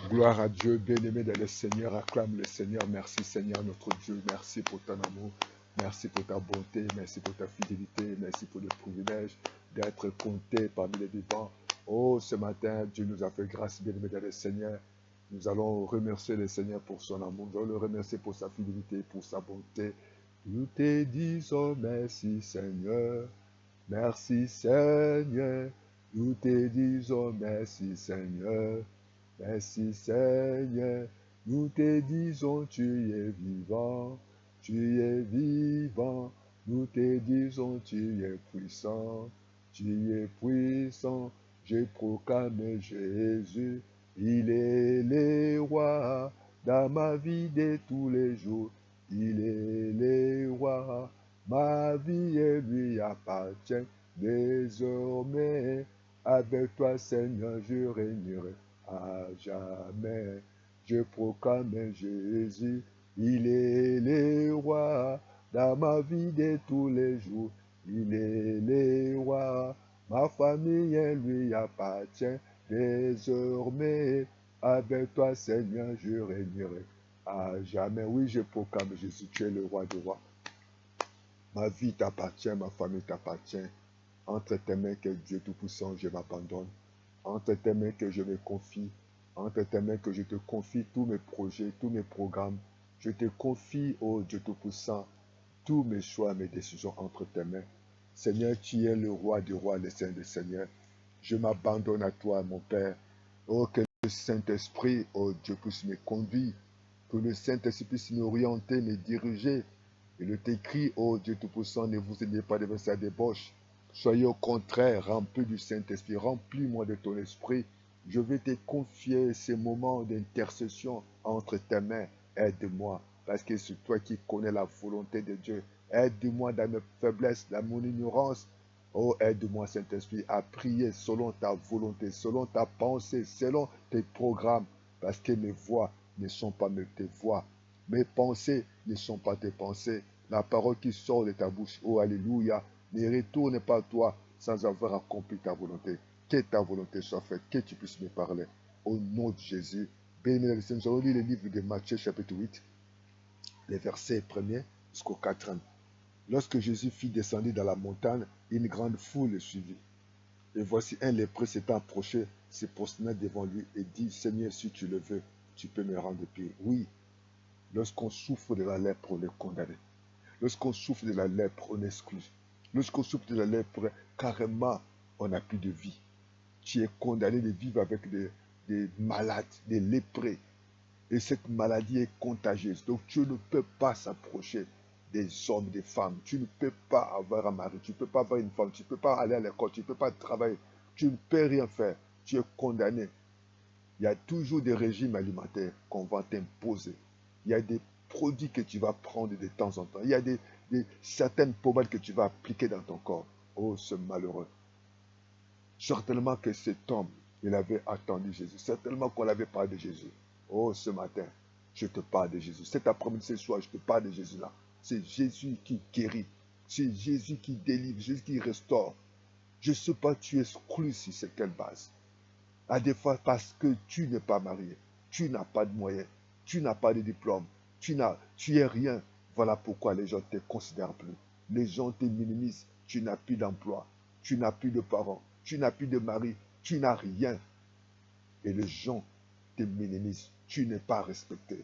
Gloire à Dieu, bien-aimé dans le Seigneur, acclame le Seigneur. Merci Seigneur notre Dieu, merci pour ton amour, merci pour ta bonté, merci pour ta fidélité, merci pour le privilège d'être compté parmi les vivants. Oh, ce matin, Dieu nous a fait grâce, bien-aimé dans le Seigneur. Nous allons remercier le Seigneur pour son amour, nous allons le remercier pour sa fidélité, pour sa bonté. Nous te disons merci Seigneur, merci Seigneur, nous te disons merci Seigneur. Merci Seigneur, nous te disons tu es vivant, tu es vivant, nous te disons tu es puissant, je proclame Jésus, il est le roi dans ma vie de tous les jours, il est le roi, ma vie et lui appartient désormais, avec toi Seigneur je régnerai à jamais. Je proclame Jésus, il est le roi dans ma vie de tous les jours. Il est le roi, ma famille lui appartient désormais. Avec toi, Seigneur, je régnerai à jamais. Oui, je proclame Jésus, tu es le roi des rois. Ma vie t'appartient, ma famille t'appartient. Entre tes mains, que Dieu Tout-Puissant, je m'abandonne. Entre tes mains que je me confie, entre tes mains que je te confie tous mes projets, tous mes programmes. Je te confie, ô Dieu Tout-Puissant, tous mes choix, mes décisions entre tes mains. Seigneur, tu es le roi des rois, le Saint des seigneurs. Je m'abandonne à toi, mon Père. Oh, que le Saint-Esprit, oh Dieu, puisse me conduire. Que le Saint-Esprit puisse m'orienter, me diriger. Et le t'écrit, oh Dieu Tout-Puissant, ne vous aidez pas de sa débauche. Soyez au contraire remplis du Saint-Esprit. Remplis-moi de ton esprit. Je vais te confier ces moments d'intercession entre tes mains. Aide-moi, parce que c'est toi qui connais la volonté de Dieu. Aide-moi dans mes faiblesses, dans mon ignorance. Oh, aide-moi, Saint-Esprit, à prier selon ta volonté, selon ta pensée, selon tes programmes, parce que mes voix ne sont pas tes voix. Mes pensées ne sont pas tes pensées. La parole qui sort de ta bouche, oh Alléluia, ne retourne pas à toi sans avoir accompli ta volonté. Que ta volonté soit faite, que tu puisses me parler. Au nom de Jésus, béni le Seigneur. Nous allons lire le livre de Matthieu, chapitre 8, les versets 1er jusqu'au 4. Lorsque Jésus fut descendu dans la montagne, une grande foule le suivit. Et voici un lépreux s'étant approché, se prosternant devant lui et dit, Seigneur, si tu le veux, tu peux me rendre pur. Oui, lorsqu'on souffre de la lèpre, on est condamné. Lorsqu'on souffre de la lèpre, on est exclu. Lorsqu'on souffre de la lèpre, carrément, on n'a plus de vie. Tu es condamné de vivre avec des malades, des lépreux. Et cette maladie est contagieuse. Donc tu ne peux pas s'approcher des hommes, des femmes. Tu ne peux pas avoir un mari. Tu ne peux pas avoir une femme. Tu ne peux pas aller à l'école. Tu ne peux pas travailler. Tu ne peux rien faire. Tu es condamné. Il y a toujours des régimes alimentaires qu'on va t'imposer. Il y a des produits que tu vas prendre de temps en temps. Il y a certaines pommades que tu vas appliquer dans ton corps. Oh, ce malheureux. Certainement que cet homme, il avait attendu Jésus. Certainement qu'on avait parlé de Jésus. Oh, ce matin, je te parle de Jésus. Cet après-midi, ce soir, je te parle de Jésus là. C'est Jésus qui guérit. C'est Jésus qui délivre, Jésus qui restaure. Je ne sais pas, tu es exclu sur quelle base. À des fois, parce que tu n'es pas marié, tu n'as pas de moyens, tu n'as pas de diplôme, tu es rien. Voilà pourquoi les gens ne te considèrent plus. Les gens te minimisent. Tu n'as plus d'emploi, tu n'as plus de parents, tu n'as plus de mari, tu n'as rien. Et les gens te minimisent. Tu n'es pas respecté.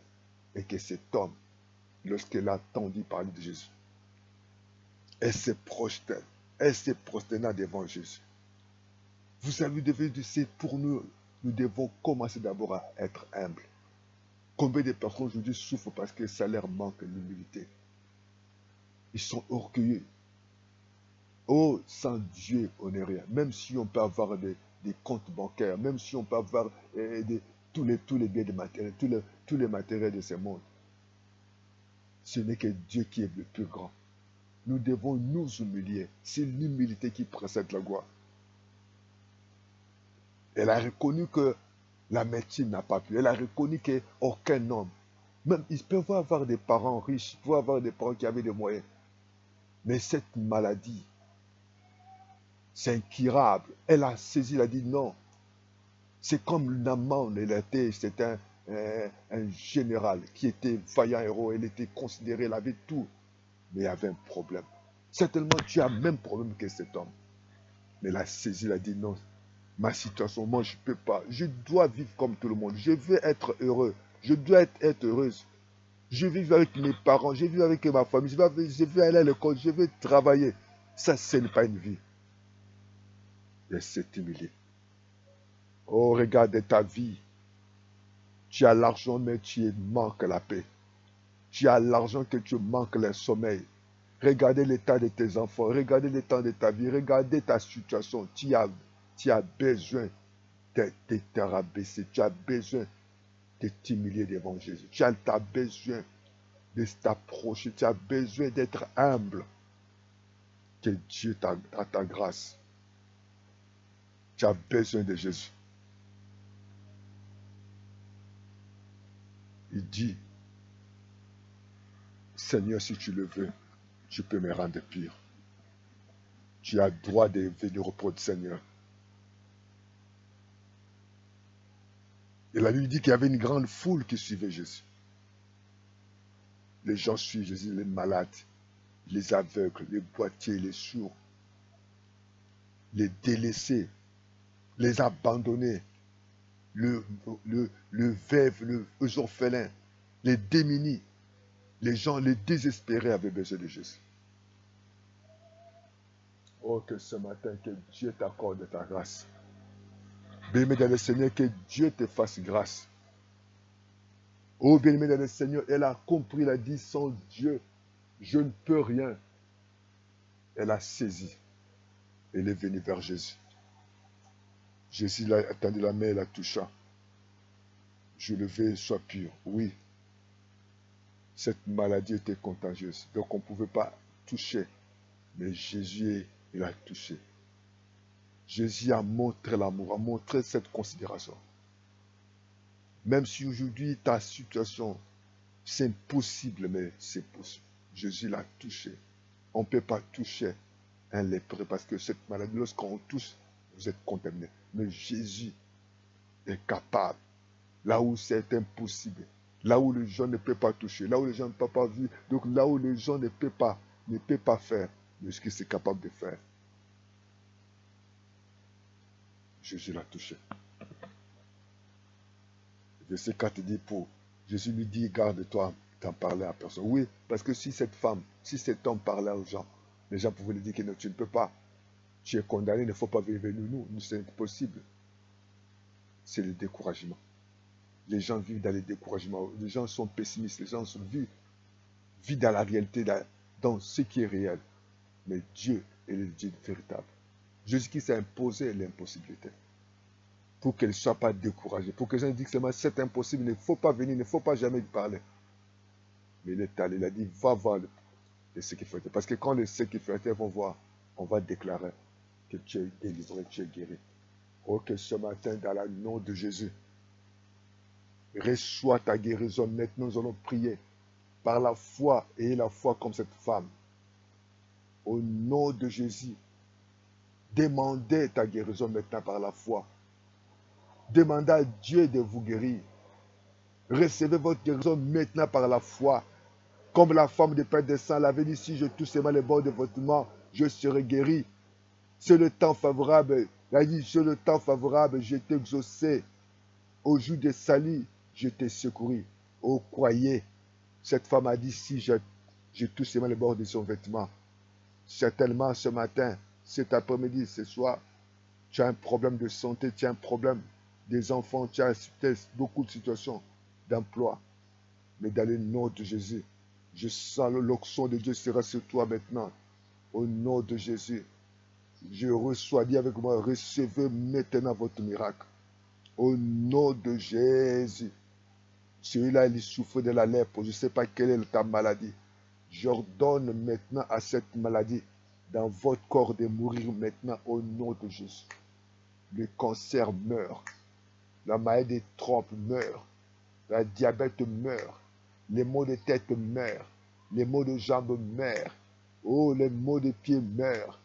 Et que cet homme, lorsqu'il a entendu parler de Jésus, elle s'est projetée, elle s'est prosternée devant Jésus. Vous savez, c'est pour nous, nous devons commencer d'abord à être humbles. Combien de personnes aujourd'hui souffrent parce que ça leur manque l'humilité. Ils sont orgueilleux. Oh, sans Dieu, on n'est rien. Même si on peut avoir des comptes bancaires, même si on peut avoir tous les biens de matériel, tous les matériels de ce monde, ce n'est que Dieu qui est le plus grand. Nous devons nous humilier. C'est l'humilité qui précède la gloire. Elle a reconnu que la médecine n'a pas pu. Elle a reconnu qu'aucun homme, même ils peuvent avoir des parents riches, ils peuvent avoir des parents qui avaient des moyens. Mais cette maladie, c'est incurable. Elle a saisi, elle a dit non. C'est comme Naaman, c'était un général qui était vaillant héros, il était considéré, il avait tout, mais il y avait un problème. Certainement, tu as le même problème que cet homme. Mais il a saisi, il a dit non, ma situation, moi je ne peux pas. Je dois vivre comme tout le monde. Je veux être heureux. Je dois être heureuse. Je vis avec mes parents, je vis avec ma famille, je veux aller à l'école, je veux travailler. Ça, ce n'est pas une vie. Et c'est humilié. Oh, regarde ta vie. Tu as l'argent, mais tu manques la paix. Tu as l'argent que tu manques le sommeil. Regardez l'état de tes enfants, regardez l'état de ta vie, regardez ta situation. Tu as besoin de te rabaisser, tu as besoin de t'humilier devant Jésus. Tu as besoin de t'approcher, tu as besoin d'être humble. Que Dieu a ta grâce. Tu as besoin de Jésus. Il dit, Seigneur, si tu le veux, tu peux me rendre pire. Tu as droit de venir auprès du Seigneur. Et la Bible dit qu'il y avait une grande foule qui suivait Jésus. Les gens suivent Jésus, les malades, les aveugles, les boitiers, les sourds, les délaissés, les abandonnés, le veuve, les orphelins, les démunis, les gens, les désespérés avaient besoin de Jésus. Oh, que ce matin, que Dieu t'accorde ta grâce. Bien-aimé dans le Seigneur, que Dieu te fasse grâce. Oh, bien-aimé dans le Seigneur, elle a compris, elle a dit, sans Dieu, je ne peux rien. Elle a saisi. Elle est venue vers Jésus. Jésus l'a attendu la main, elle la toucha. Je le veux, sois pur. Oui, cette maladie était contagieuse. Donc on ne pouvait pas toucher. Mais Jésus, il a touché. Jésus a montré l'amour, a montré cette considération. Même si aujourd'hui ta situation, c'est impossible, mais c'est possible. Jésus l'a touché. On ne peut pas toucher un lépreux parce que cette maladie, lorsqu'on touche, vous êtes contaminé. Mais Jésus est capable. Là où c'est impossible, là où les gens ne peuvent pas toucher, là où les gens ne peuvent pas vivre, donc là où les gens ne peuvent pas faire ce qu'il est capable de faire. Jésus l'a touché. Verset 4 dit pour Jésus lui dit, garde-toi d'en parler à personne. Oui, parce que si cette femme, si cet homme parlait aux gens, les gens pouvaient lui dire que non, tu ne peux pas. Tu es condamné, il ne faut pas venir vers nous. C'est impossible. C'est le découragement. Les gens vivent dans le découragement. Les gens sont pessimistes. Les gens vivent dans la réalité, dans ce qui est réel. Mais Dieu est le Dieu véritable. Jésus qui s'est imposé l'impossibilité. Pour qu'elle ne soit pas découragée. Pour que les gens disent que c'est impossible, il ne faut pas venir, il ne faut pas jamais parler. Mais il est allé, il a dit, va voir les sécurités. Parce que quand les sécurités vont voir, on va déclarer que tu es délivré, tu es guéri. Oh, que ce matin, dans le nom de Jésus, reçois ta guérison. Maintenant, nous allons prier par la foi, et la foi comme cette femme. Au nom de Jésus, demandez ta guérison maintenant par la foi. Demandez à Dieu de vous guérir. Recevez votre guérison maintenant par la foi. Comme la femme de Père de Sang l'avait dit, si je touche seulement les bords de votre main, je serai guéri. C'est le temps favorable. Il a dit, c'est le temps favorable, je t'ai exaucé. Au jour de salut, je t'ai secouru. Oh, croyez. Cette femme a dit, si je touche seulement les bords de son vêtement, certainement ce matin, cet après-midi, ce soir, tu as un problème de santé, tu as un problème des enfants, tu as beaucoup de situations d'emploi. Mais dans le nom de Jésus, je sens l'onction de Dieu sera sur toi maintenant. Au nom de Jésus, je reçois, dis avec moi, recevez maintenant votre miracle. Au nom de Jésus, celui-là, il souffre de la lèpre, je ne sais pas quelle est ta maladie. J'ordonne maintenant à cette maladie dans votre corps de mourir maintenant au nom de Jésus. Le cancer meurt, la maladie des trompes meurt, le diabète meurt, les maux de tête meurent, les maux de jambes meurent, oh, les maux de pieds meurent.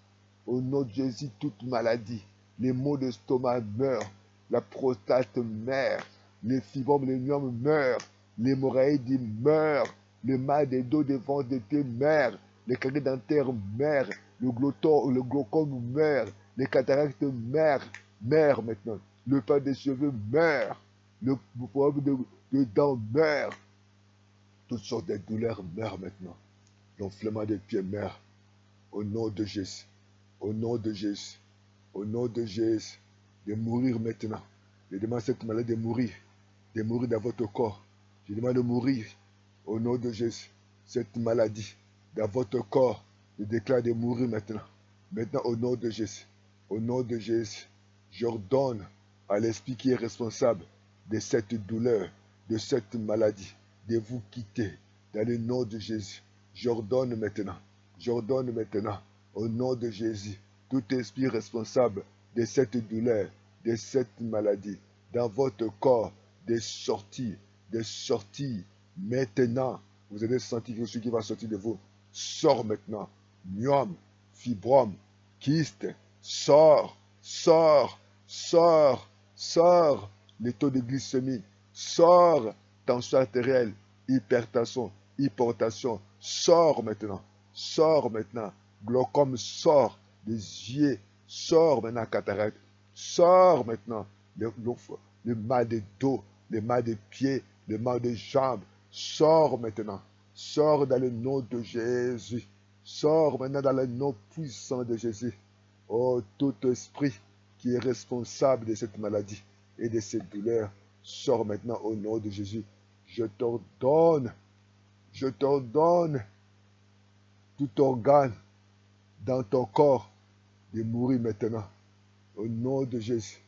Au nom de Jésus, toute maladie, les maux de stomac meurent. la prostate meurt, les fibromes, les myomes meurent, l'hémorragie meurt, le mal des dos, des ventres, des pieds meurt, les caries dentaires meurent, le glaucome meurt, les cataractes meurent maintenant, le perte des cheveux meurt, le problème de dents meurt, toutes sortes de douleurs meurent maintenant, l'enflement des pieds meurt, au nom de Jésus, au nom de Jésus, au nom de Jésus, de mourir maintenant. Je demande à cette maladie de mourir dans votre corps. Je demande de mourir au nom de Jésus. Cette maladie dans votre corps, je déclare de mourir maintenant. Maintenant au nom de Jésus. Au nom de Jésus, j'ordonne à l'esprit qui est responsable de cette douleur, de cette maladie, de vous quitter dans le nom de Jésus. J'ordonne maintenant, au nom de Jésus, tout esprit responsable de cette douleur, de cette maladie, dans votre corps, des sorties, maintenant. Vous allez sentir que ce qui va sortir de vous sort maintenant. Myome, fibrome, kyste, sort. Les taux de glycémie, sort. Tension artérielle, hypertension, hyportation, sort maintenant. Glaucome, sort. Les yeux, sort maintenant. Cataracte, sort maintenant. Le mal de dos, le mal de pieds, le mal de jambes, sort maintenant. Sors dans le nom de Jésus. Sors maintenant dans le nom puissant de Jésus. Oh, tout esprit qui est responsable de cette maladie et de cette douleur, sors maintenant au nom de Jésus. Je t'ordonne tout organe dans ton corps de mourir maintenant. Au nom de Jésus.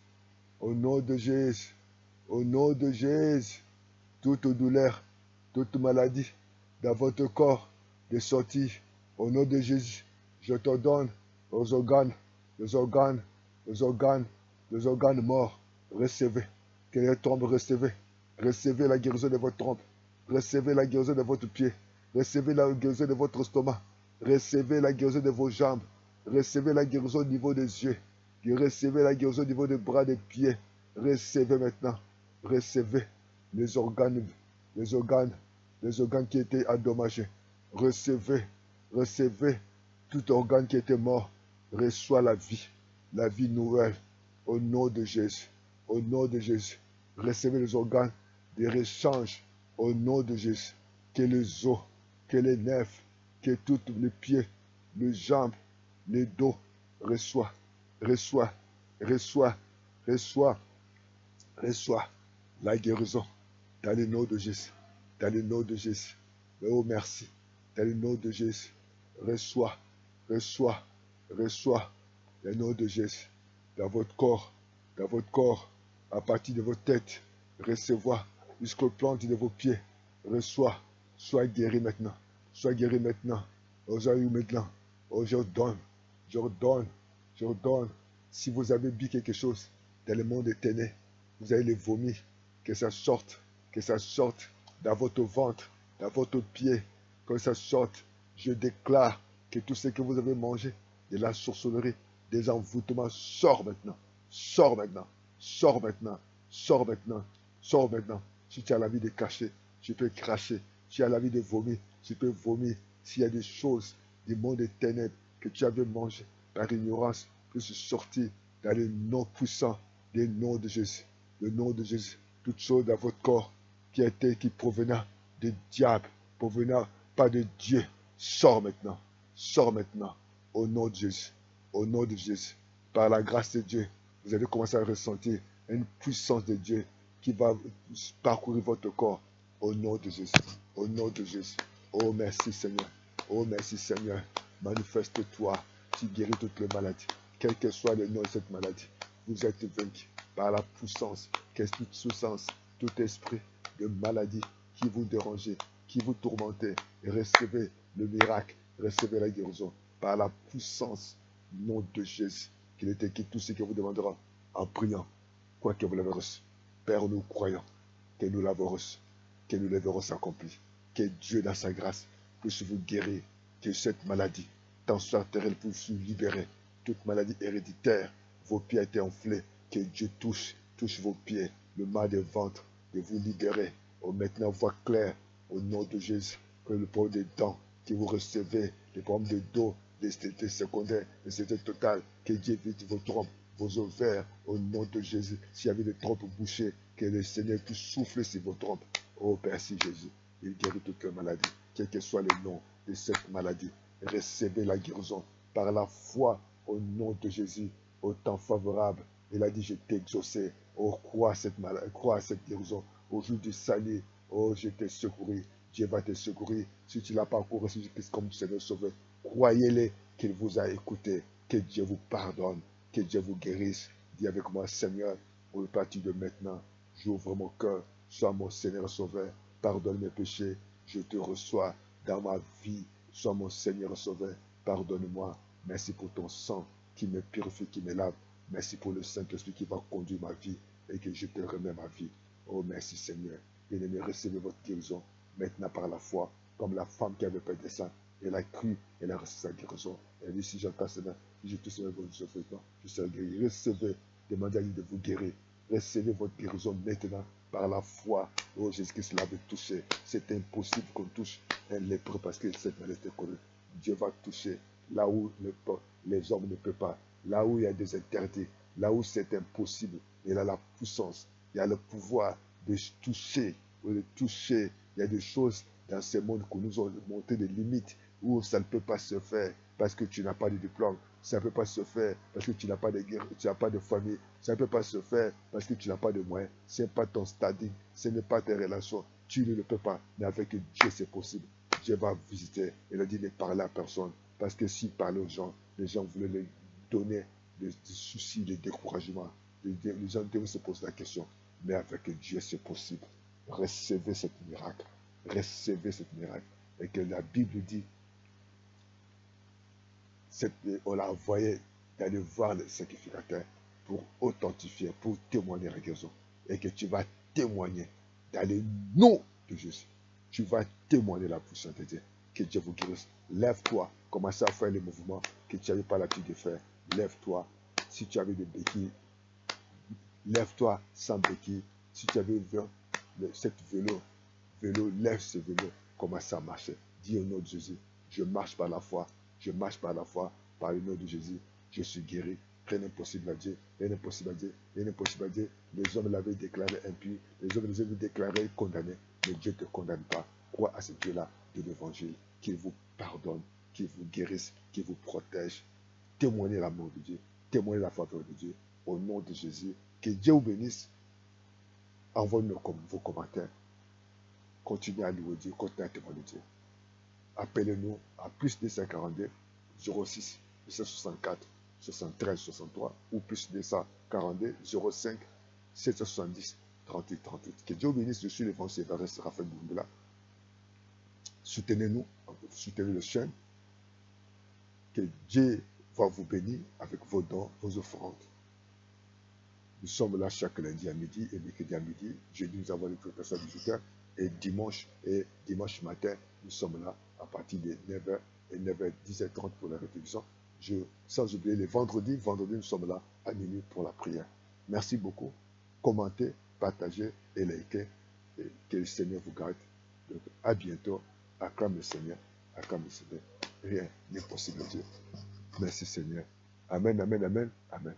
Au nom de Jésus. Au nom de Jésus. Toute douleur, toute maladie dans votre corps de sortir. Au nom de Jésus, je t'ordonne aux organes, les organes morts. Recevez. Que les trompes recevez. Recevez la guérison de votre trompe. Recevez la guérison de votre pied. Recevez la guérison de votre estomac. Recevez la guérison de vos jambes. Recevez la guérison au niveau des yeux. Recevez la guérison au niveau des bras, des pieds. Recevez maintenant. Recevez les organes qui étaient endommagés. Recevez tout organe qui était mort. Reçoit la vie nouvelle. Au nom de Jésus. Au nom de Jésus. Recevez les organes des rechanges. Au nom de Jésus. Que les os, que les nerfs, que tous les pieds, les jambes, les dos reçoit la guérison dans le nom de Jésus. Dans le nom de Jésus. Oh merci. Dans le nom de Jésus. Reçois le nom de Jésus. Dans votre corps, à partir de votre tête, recevoir jusqu'aux plantes de vos pieds. Reçois, sois guéri maintenant. Aujourd'hui maintenant. J'ordonne. Si vous avez bu quelque chose dans le monde des ténèbres, vous allez le vomir. Que ça sorte dans votre ventre, dans votre pied, que ça sorte. Je déclare que tout ce que vous avez mangé, de la sorcellerie, des envoûtements, sort maintenant. Si tu as l'envie de cacher, tu peux cracher. Si tu as l'envie de vomir, tu peux vomir. S'il y a des choses du monde des ténèbres que tu avais mangé par ignorance, peut se sortir dans le nom puissant, le nom de Jésus. Le nom de Jésus. Toute chose dans votre corps qui provenant du diable, provenant pas de Dieu, sort maintenant. Au nom de Jésus. Au nom de Jésus. Par la grâce de Dieu, vous allez commencer à ressentir une puissance de Dieu qui va parcourir votre corps. Au nom de Jésus. Au nom de Jésus. Oh merci Seigneur. Manifeste-toi. Tu guéris toutes les maladies. Quel que soit le nom de cette maladie. Vous êtes vaincu par la puissance, toute souffrance, tout esprit de maladie qui vous dérangeait, qui vous tourmentait. Recevez le miracle, recevez la guérison par la puissance nom de Jésus. Qu'il est écrit tout ce que vous demandera en priant, quoi que vous l'avez reçu. Père, nous croyons que nous l'avons reçu, que nous le verrons s'accomplir, que Dieu dans sa grâce puisse vous guérir, que cette maladie, tension artérielle, puisse vous libérer, toute maladie héréditaire, vos pieds étaient enflés, que Dieu touche touche vos pieds, le mal des ventres, de vous libérer. Oh, maintenant, voix claire, au nom de Jésus, que le problème des dents, que vous recevez, les problèmes de dos, les stétés secondaires, les stétés totales, que Dieu évite vos trompes, vos ovaires, au nom de Jésus. S'il y avait des trompes bouchées, que le Seigneur puisse souffler sur vos trompes. Oh, merci Jésus. Il guérit toute maladie, quel que soit le nom de cette maladie. Recevez la guérison par la foi au nom de Jésus, au temps favorable. Il a dit, je t'ai exaucé. Oh, crois à cette guérison. Au jour du salut, oh, je t'ai secouru. Dieu va te secourir. Si tu ne l'as pas encore reçu comme Seigneur Sauveur, croyez-le qu'il vous a écouté. Que Dieu vous pardonne. Que Dieu vous guérisse. Dis avec moi, Seigneur, pour le partir de maintenant, j'ouvre mon cœur. Sois mon Seigneur Sauveur. Pardonne mes péchés. Je te reçois dans ma vie. Sois mon Seigneur Sauveur. Pardonne-moi. Merci pour ton sang qui me purifie, qui me lave. Merci pour le Saint-Esprit qui va conduire ma vie et que je te remets ma vie. Oh, merci Seigneur. Bien-aimé, recevez votre guérison maintenant par la foi, comme la femme qui avait perdu ça. Elle a cru, elle a reçu sa guérison. Elle dit, si j'entends cela, si je touche votre souffrance, je serai guéri. Recevez, demandez à lui de vous guérir. Recevez votre guérison maintenant par la foi. Oh, Jésus-Christ l'avait touché. C'est impossible qu'on touche un lépreux parce que cette maladie est connue. Dieu va toucher là où les hommes ne peuvent pas, là où il y a des interdits, là où c'est impossible. Il a la puissance, il a le pouvoir de toucher, de toucher. Il y a des choses dans ce monde qui nous ont montré des limites où ça ne peut pas se faire parce que tu n'as pas de diplôme. Ça ne peut pas se faire parce que tu n'as pas de guerre, tu n'as pas de famille. Ça ne peut pas se faire parce que tu n'as pas de moyens. Ce n'est pas ton standing, ce n'est pas tes relations. Tu ne le peux pas. Mais avec Dieu, c'est possible. Dieu va visiter. Il a dit ne parler à personne. Parce que s'il parlait aux gens, les gens voulaient lui donner des soucis, des découragements. Les gens devaient se poser la question. Mais avec Dieu, c'est possible. Recevez ce miracle. Recevez ce miracle. Et que la Bible dit, on l'a envoyé d'aller voir le sacrificateur pour authentifier, pour témoigner la guérison. Et que tu vas témoigner dans le nom de Jésus. Tu vas témoigner la puissance de Dieu. Que Dieu vous guérisse. Lève-toi. Commencez à faire les mouvements que tu n'avais pas l'habitude de faire. Lève-toi. Si tu avais des béquilles, lève-toi sans béquilles. Si tu avais cette vélo, lève ce vélo. Commence à marcher. Dis au nom de Jésus, je marche par la foi. Je marche par la foi. Par le nom de Jésus, je suis guéri. Rien n'est possible à Dieu. Rien n'est possible à Dieu. Rien n'est possible à Dieu. Les hommes l'avaient déclaré impur. Les hommes les avaient déclaré condamné. Mais Dieu ne te condamne pas. Crois à ce Dieu-là de l'évangile. Qu'il vous pardonne, qu'il vous guérisse, qu'il vous protège. Témoignez l'amour de Dieu. Témoignez la faveur de Dieu. Au nom de Jésus. Que Dieu vous bénisse. Envoyez-nous vos commentaires. Continuez à louer Dieu. Continuez à témoigner Dieu. Appelez-nous à plus 242 06 264 73 63 ou plus 242 05 770 38 38. Que Dieu vous bénisse. Je suis l'évangile Raphaël Boumbela. Soutenez-nous, soutenez le chaîne. Que Dieu va vous bénir avec vos dons, vos offrandes. Nous sommes là chaque lundi à midi et mercredi à midi. Jeudi, nous avons les préparations à 18h. Et dimanche matin, nous sommes là à partir de 9h et 9h, 10h30 pour la répétition. Sans oublier les vendredis, nous sommes là à minuit pour la prière. Merci beaucoup. Commentez, partagez et likez. Et que le Seigneur vous garde. Donc, à bientôt. Acclame le Seigneur. Acclame le Seigneur. Rien n'est possible à Dieu. Merci Seigneur. Amen, amen, amen, amen.